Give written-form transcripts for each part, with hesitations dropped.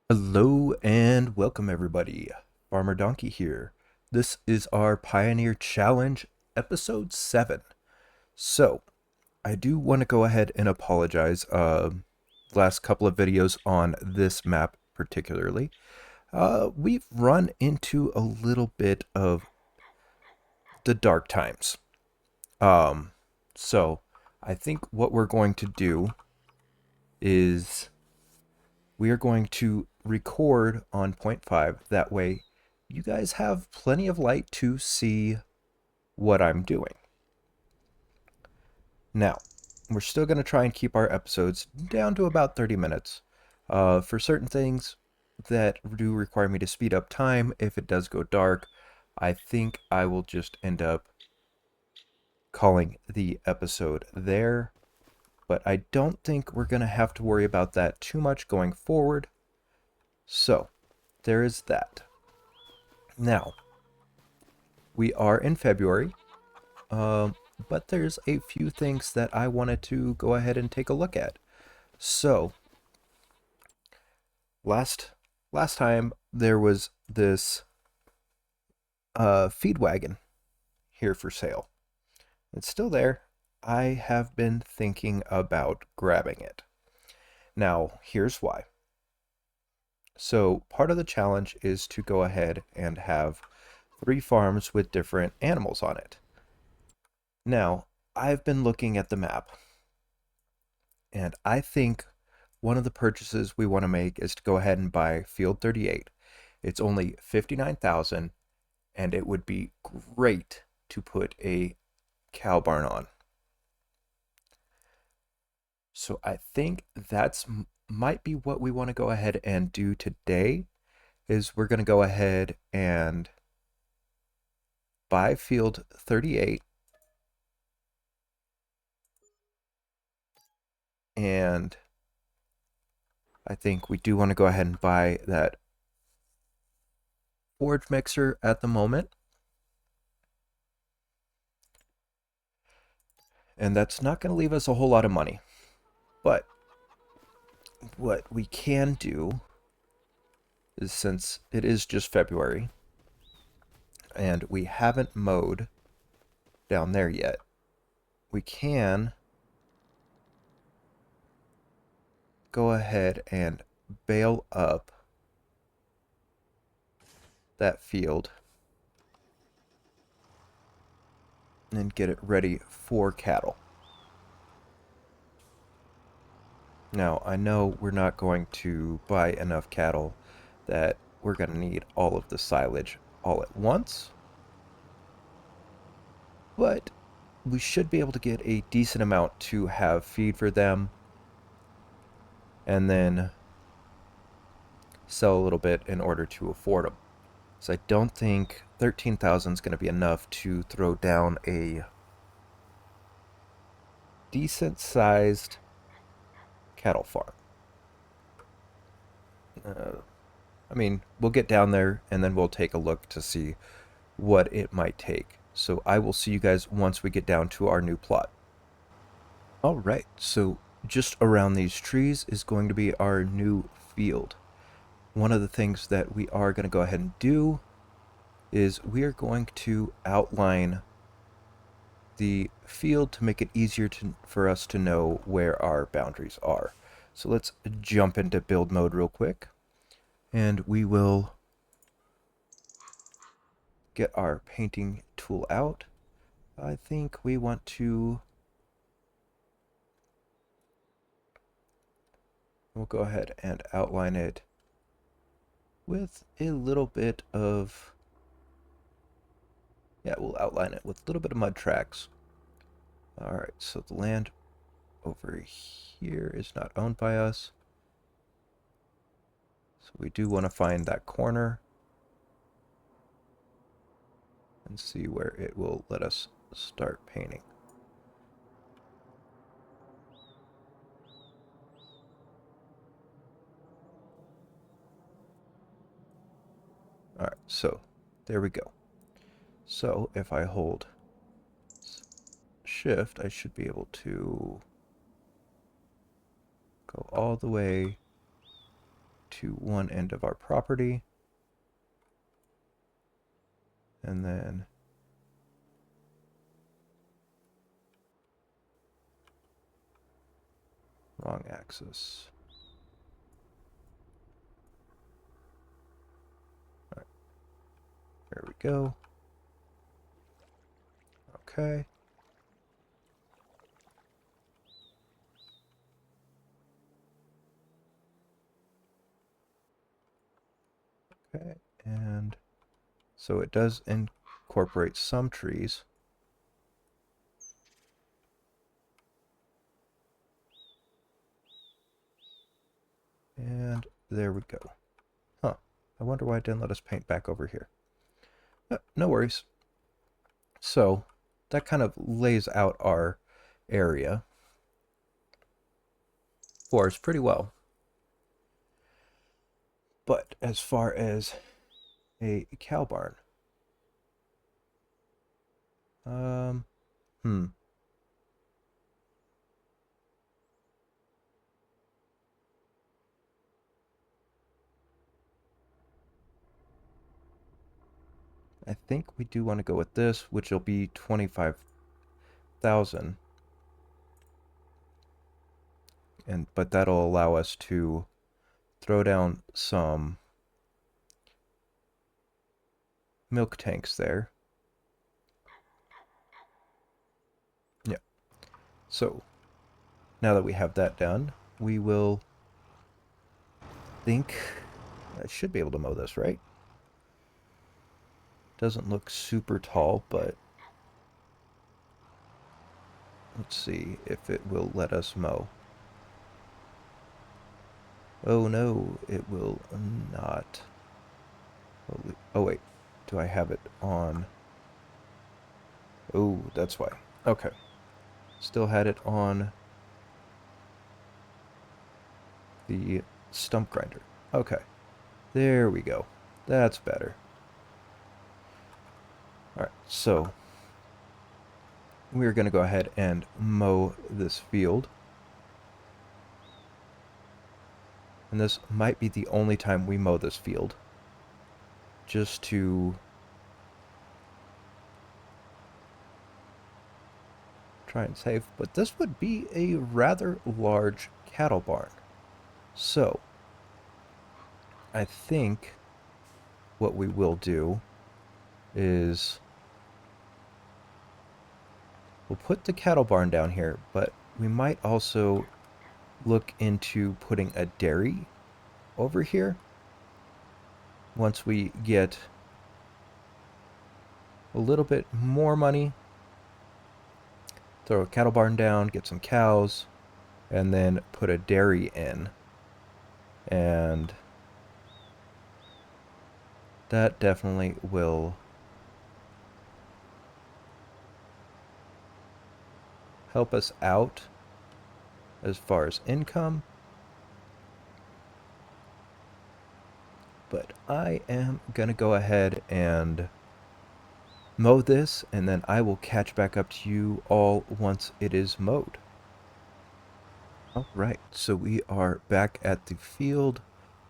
Hello and welcome everybody. Farmer Donkey here. This is our Pioneer Challenge episode 7. So, I do want to go ahead and apologize. Last couple of videos on this map particularly. We've run into a little bit of the dark times. Um, so I think what we're going to do is we are going to record on point 0.5. That way, you guys have plenty of light to see what I'm doing. Now, we're still going to try and keep our episodes down to about 30 minutes. For certain things that do require me to speed up time, if it does go dark, I think I will just end up calling the episode there. But I don't think we're going to have to worry about that too much going forward. So, there is that. Now, we are in February, but there's a few things that I wanted to go ahead and take a look at. So, last time there was this feed wagon here for sale. It's still there. I have been thinking about grabbing it. Now, here's why. So, part of the challenge is to go ahead and have 3 farms with different animals on it. Now, I've been looking at the map, and I think one of the purchases we want to make is to go ahead and buy Field 38. It's only 59,000, and it would be great to put a cow barn on. So I think that's might be what we want to go ahead and do today is we're going to go ahead and buy Field 38, and I think we do want to go ahead and buy that forage mixer at the moment. And that's not going to leave us a whole lot of money. But what we can do is, since it is just February and we haven't mowed down there yet, we can go ahead and bale up that field and get it ready for cattle. Now, I know we're not going to buy enough cattle that we're going to need all of the silage all at once, but we should be able to get a decent amount to have feed for them and then sell a little bit in order to afford them. So I don't think 13,000 is going to be enough to throw down a decent sized cattle farm. I mean, we'll get down there and then we'll take a look to see what it might take. So I will see you guys once we get down to our new plot. All right, so just around these trees is going to be our new field. One of the things that we are going to go ahead and do is we are going to outline the field to make it easier for us to know where our boundaries are. So let's jump into build mode real quick, and we will get our painting tool out. I think we want to, we'll go ahead and outline it with a little bit of, yeah, we'll outline it with a little bit of mud tracks. All right, so the land over here is not owned by us. So we do want to find that corner and see where it will let us start painting. All right, so there we go. So if I hold shift, I should be able to go all the way to one end of our property. And then wrong axis. All right. There we go. Okay. Okay, and so it does incorporate some trees. And there we go. Huh. I wonder why it didn't let us paint back over here. No worries. So that kind of lays out our area for us pretty well. But as far as a cow barn, I think we do want to go with this, which will be 25,000. But that'll allow us to throw down some milk tanks there. Yeah. So now that we have that done, we will think I should be able to mow this, right? Doesn't look super tall, but let's see if it will let us mow. Oh no, it will not. Oh wait, do I have it on? Oh, that's why. Okay. Still had it on the stump grinder. Okay. There we go. That's better. Alright, so we're going to go ahead and mow this field. And this might be the only time we mow this field. Just to try and save. But this would be a rather large cattle barn. So, I think what we will do is we'll put the cattle barn down here, but we might also look into putting a dairy over here once we get a little bit more money. Throw a cattle barn down, get some cows, and then put a dairy in. And that definitely will help us out as far as income. But I am going to go ahead and mow this, and then I will catch back up to you all once it is mowed. Alright, so we are back at the field.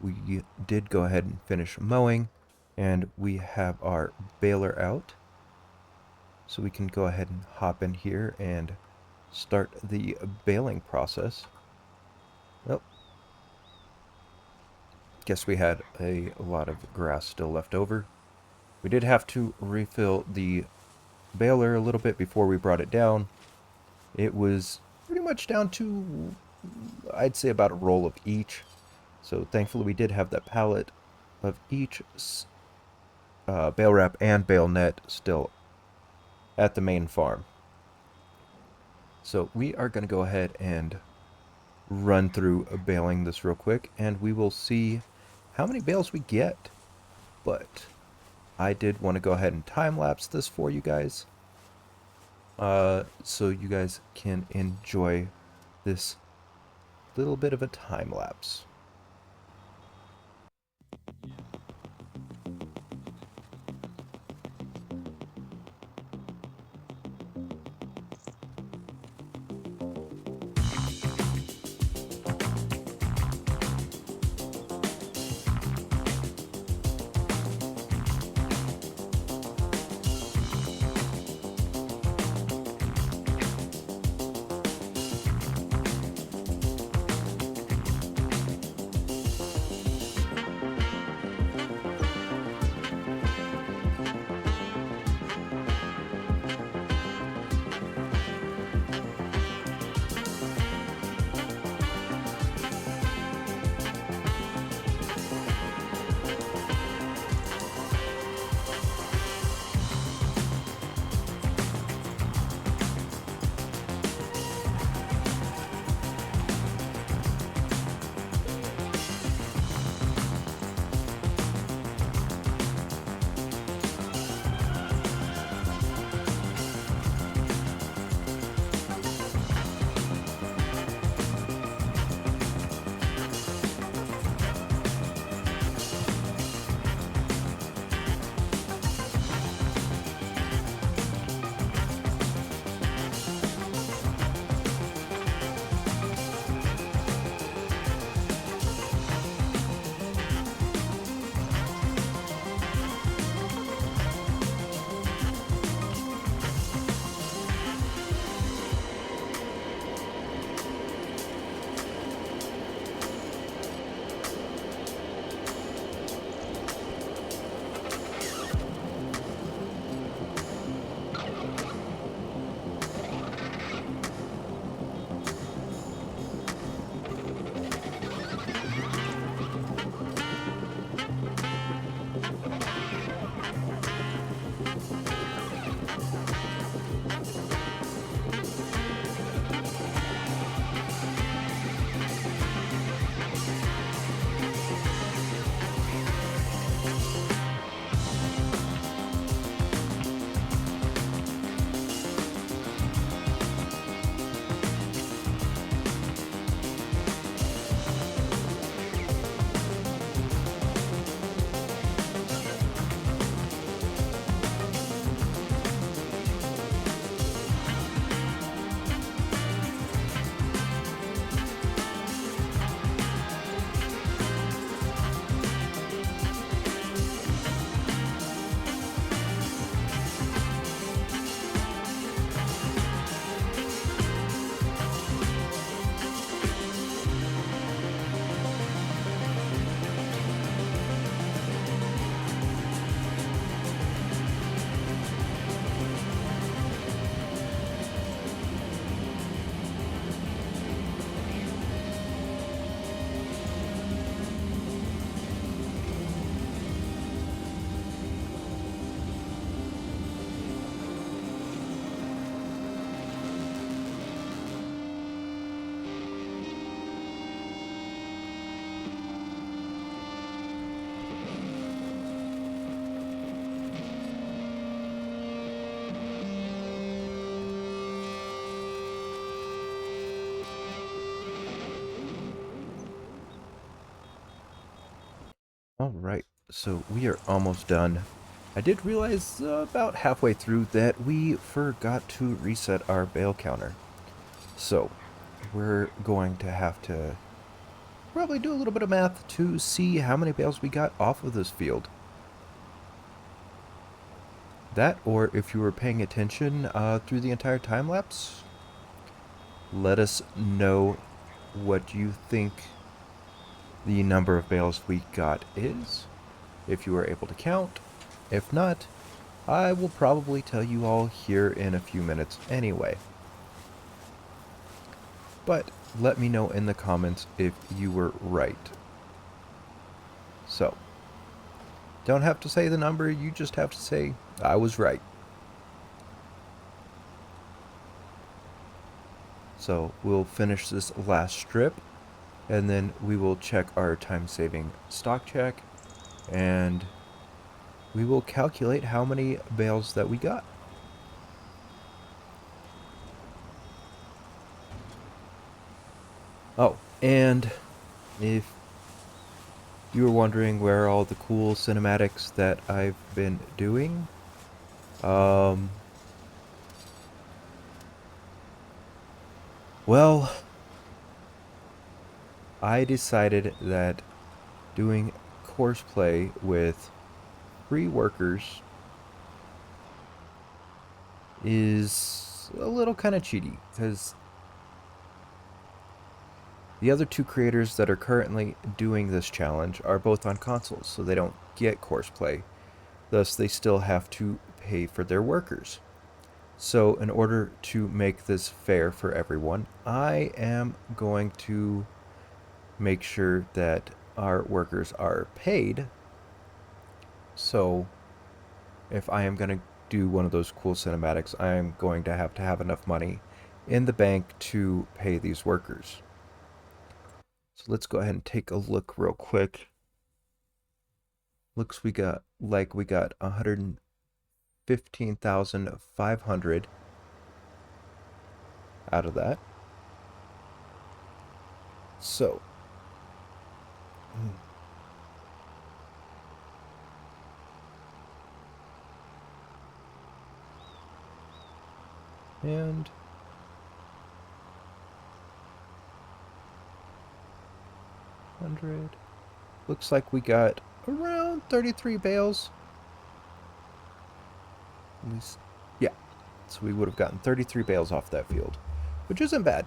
We did go ahead and finish mowing, and we have our baler out. So we can go ahead and hop in here and start the baling process. Well, guess we had a lot of grass still left over. We did have to refill the baler a little bit before we brought it down. It was pretty much down to, I'd say, about a roll of each. So thankfully we did have that pallet of each bale wrap and bale net still at the main farm. So we are going to go ahead and run through baling this real quick, and we will see how many bales we get. But I did want to go ahead and time-lapse this for you guys, so you guys can enjoy this little bit of a time-lapse. Alright, so we are almost done. I did realize about halfway through that we forgot to reset our bale counter. So, we're going to have to probably do a little bit of math to see how many bales we got off of this field. That, or if you were paying attention through the entire time lapse, let us know what you think the number of bales we got is, if you were able to count. If not, I will probably tell you all here in a few minutes anyway. But let me know in the comments if you were right. So, don't have to say the number, you just have to say, I was right. So, we'll finish this last strip, and then we will check our time-saving stock check, and we will calculate how many bales that we got. Oh, and if you were wondering where all the cool cinematics that I've been doing, well, I decided that doing courseplay with free workers is a little kind of cheaty, because the other two creators that are currently doing this challenge are both on consoles, so they don't get courseplay. Thus, they still have to pay for their workers. So, in order to make this fair for everyone, I am going to make sure that our workers are paid. So, if I am going to do one of those cool cinematics, I am going to have enough money in the bank to pay these workers. So let's go ahead and take a look real quick. Looks we got 115,500 out of that. So, and looks like we got around 33 bales. At least, yeah. So we would have gotten 33 bales off that field, which isn't bad.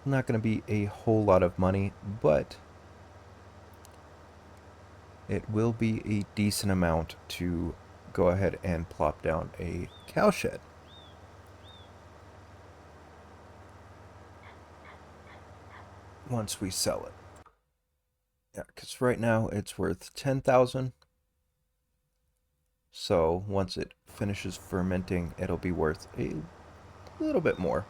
Not going to be a whole lot of money, but it will be a decent amount to go ahead and plop down a cow shed. Once we sell it. Yeah, because right now it's worth 10,000. So once it finishes fermenting, it'll be worth a little bit more.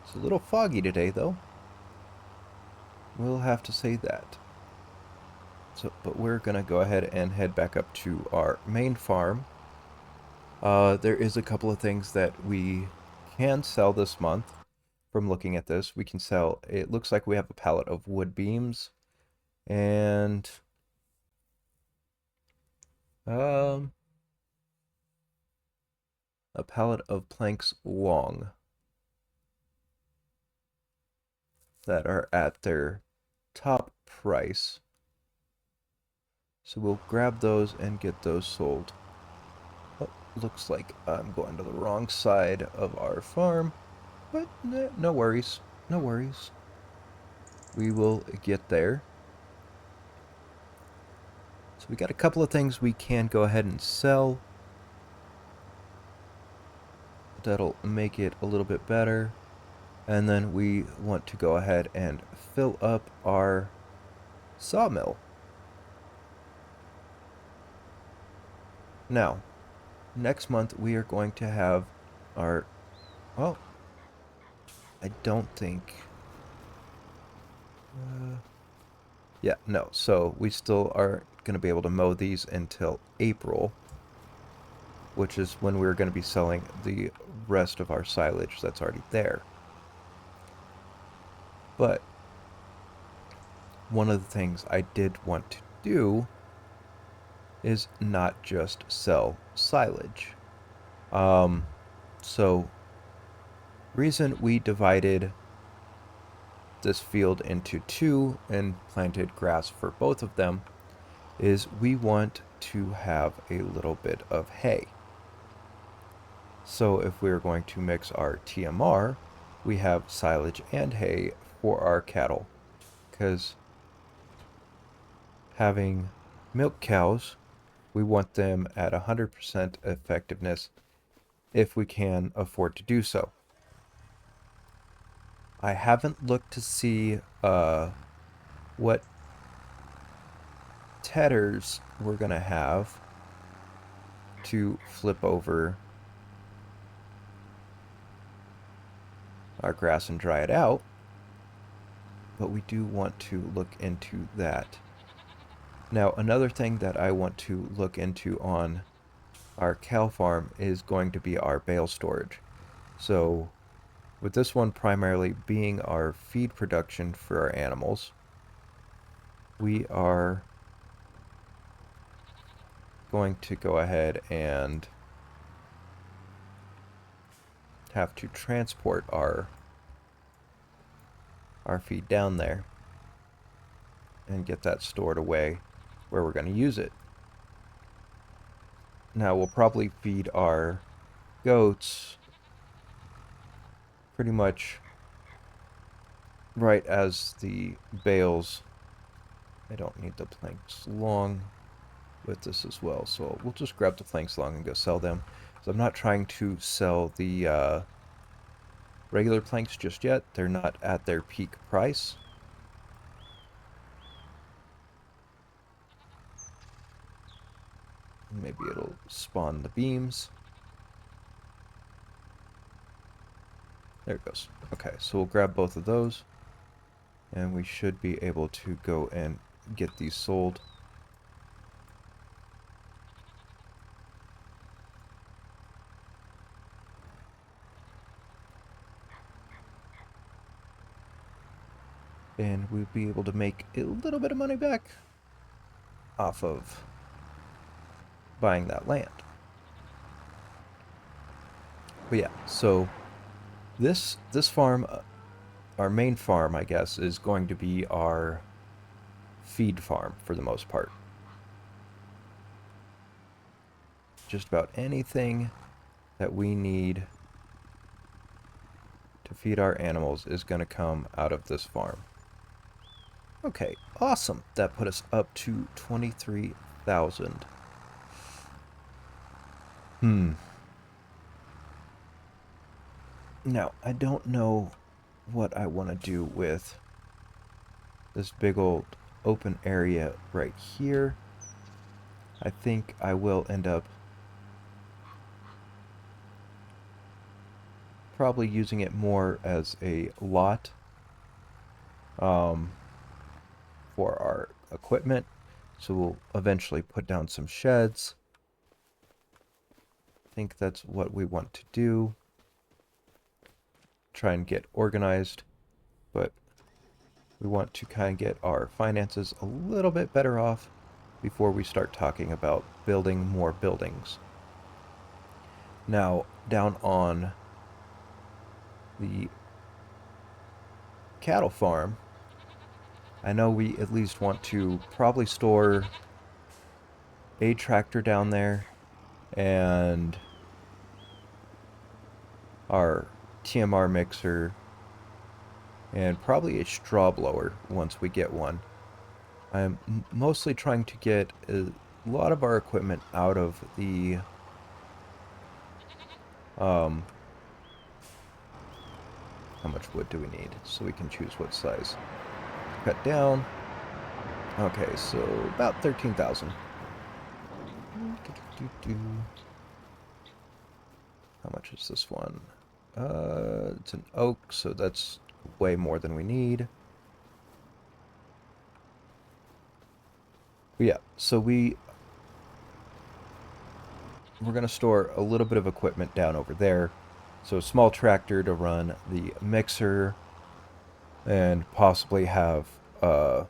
It's a little foggy today, though. We'll have to say that. So, but we're gonna go ahead and head back up to our main farm. There is a couple of things that we can sell this month. From looking at this, we can sell. It looks like we have a pallet of wood beams, and a pallet of planks long that are at their top price. So we'll grab those and get those sold. Oh, looks like I'm going to the wrong side of our farm, but no worries, no worries. We will get there. So we got a couple of things we can go ahead and sell. That'll make it a little bit better. And then we want to go ahead and fill up our sawmill. Now, next month we are going to have our, well, I don't think, yeah, no, so we still are going to be able to mow these until April, which is when we're going to be selling the rest of our silage that's already there. But one of the things I did want to do is not just sell silage. So reason we divided this field into two and planted grass for both of them is we want to have a little bit of hay. So if we're going to mix our TMR, we have silage and hay for our cattle, because having milk cows, we want them at 100% effectiveness if we can afford to do so. I haven't looked to see what tedders we're going to have to flip over our grass and dry it out, but we do want to look into that. Now, another thing that I want to look into on our cow farm is going to be our bale storage. So, with this one primarily being our feed production for our animals, we are going to go ahead and have to transport our feed down there and get that stored away where we're going to use it. Now we'll probably feed our goats pretty much right as the bales. I don't need the planks long with this as well, so we'll just grab the planks long and go sell them. So I'm not trying to sell the regular planks just yet. They're not at their peak price. Maybe it'll spawn the beams. There it goes. Okay, so we'll grab both of those, and we should be able to go and get these sold. And we'll be able to make a little bit of money back off of buying that land. But yeah, so this farm, our main farm, I guess, is going to be our feed farm for the most part. Just about anything that we need to feed our animals is going to come out of this farm. Okay, awesome. That put us up to 23,000. Now, I don't know what I want to do with this big old open area right here. I think I will end up probably using it more as a lot for our equipment. So we'll eventually put down some sheds. I think that's what we want to do. Try and get organized, but we want to kind of get our finances a little bit better off before we start talking about building more buildings. Now, down on the cattle farm, I know we at least want to probably store a tractor down there and our TMR mixer and probably a straw blower once we get one. I'm mostly trying to get a lot of our equipment out of the how much wood do we need so we can choose what size. Cut down. Okay, so about 13,000. How much is this one? It's an oak, so that's way more than we need. But yeah, so we're going to store a little bit of equipment down over there. So a small tractor to run the mixer, and possibly have a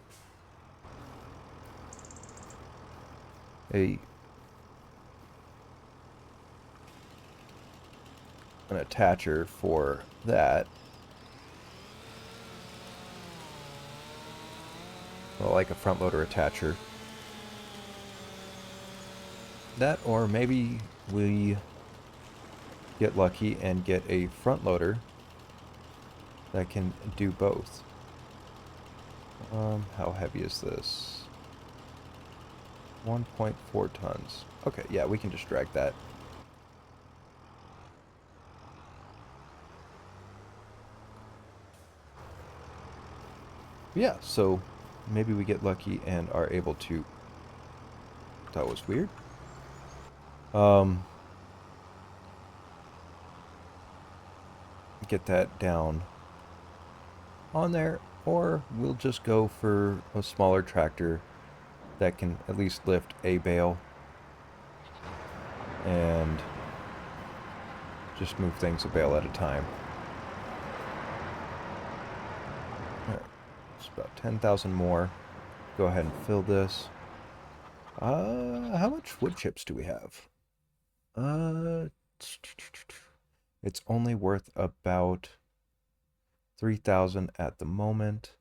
an attacher for that. Well, like a front loader attacher. That, or maybe we get lucky and get a front loader that can do both. How heavy is this? 1.4 tons. Okay, yeah, we can just drag that. Yeah, so maybe we get lucky and are able to... That was weird. Get that down on there, or we'll just go for a smaller tractor that can at least lift a bale and just move things a bale at a time. Alright, it's about 10,000 more. Go ahead and fill this. How much wood chips do we have? It's only worth about 3,000 at the moment.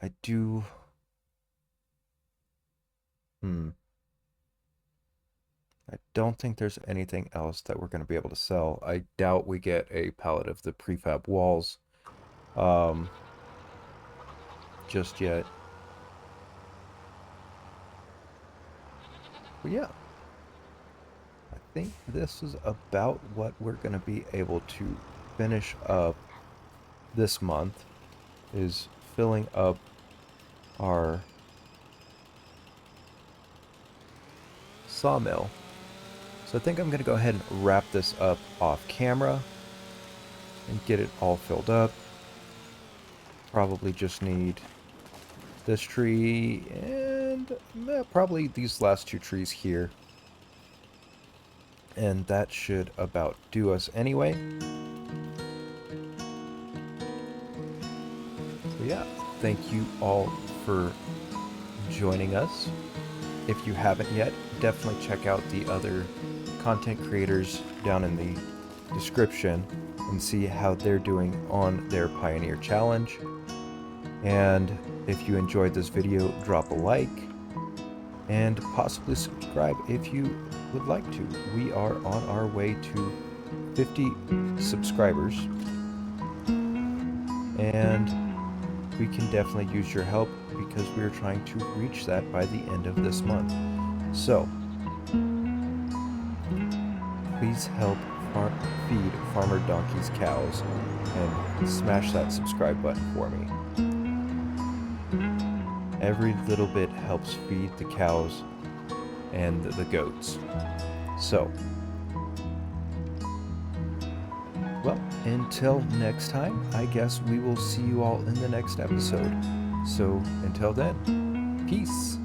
I do... I don't think there's anything else that we're going to be able to sell. I doubt we get a pallet of the prefab walls just yet. But yeah, I think this is about what we're going to be able to finish up this month, is filling up our sawmill. So I think I'm going to go ahead and wrap this up off camera and get it all filled up. Probably just need this tree and probably these last two trees here. And that should about do us anyway. So yeah, thank you all for joining us. If you haven't yet, definitely check out the other content creators down in the description and see how they're doing on their Pioneer Challenge. And if you enjoyed this video, drop a like and possibly subscribe if you would like to. We are on our way to 50 subscribers, and we can definitely use your help because we're trying to reach that by the end of this month. So please help feed Farmer Donkey's cows and smash that subscribe button for me. Every little bit helps feed the cows and the goats. So, well, until next time, I guess we will see you all in the next episode. So, until then, peace.